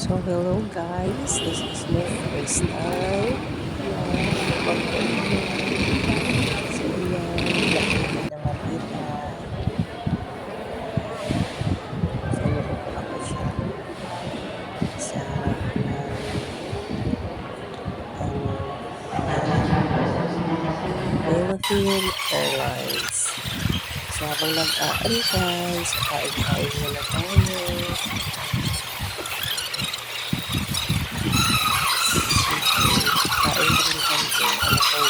So, hello guys. This is my first time. So, yan. Na makita. So, nakupo ako siya sa Philippine Airlines. So, habang nag-aantay, so kain-kain muna tayo. Kain rin kami kung ano pong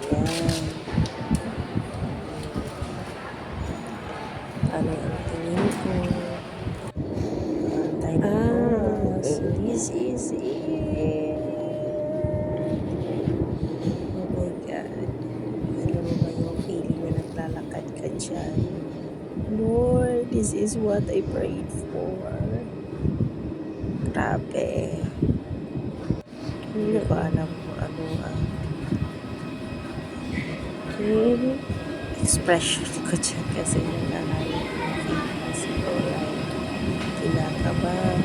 yan. Ano ang tingin ko? Time so this is it. Oh my God. Alam mo ba yung feeling na naglalakad ka dyan? Lord, this is what I prayed for. Grabe. Hindi ko alam kung ano ang expression ko dyan kasi nangangalit yung feelings ko. Like, kinakabahan,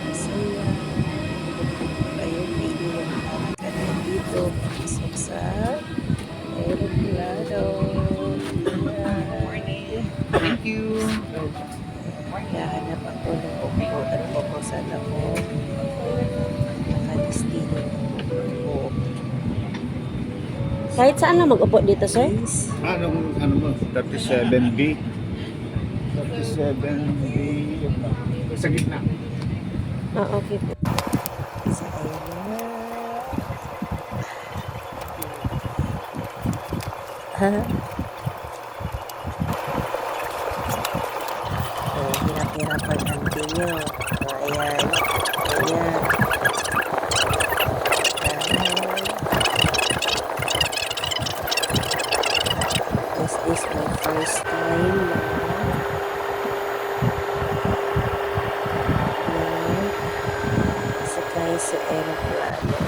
masaya. Kayo, feeling na nakakad na dito. Pasok sa aeroplano. Thank you. Naghahanap ako ng upuan ko kung saan ako nakadestino ako. Kahit saan na mag-upo dito, sir? Please. Ano mo? 37B. 37B. Sa gitna. Okay po. Sa ayan na. Hirap-hirapan ang tinyo. Ayan. Ayan. This is my first time na sakay sa aeroplano.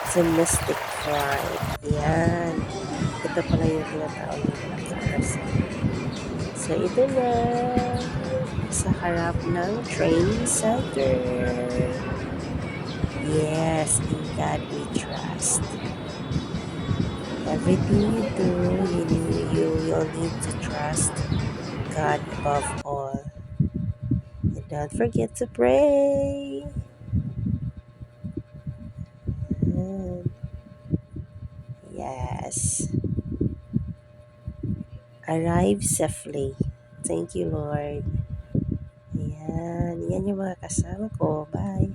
It's a mystic flight. Ayan. Ito pala yung tinatawag ng person. So, ito na. Sa harap ng training center. Yes, in God we trust. Everything you do, you'll need to trust God above all. And don't forget to pray. Yes. Arrive safely. Thank you, Lord. Ayan. Yan yung mga kasama ko. Bye.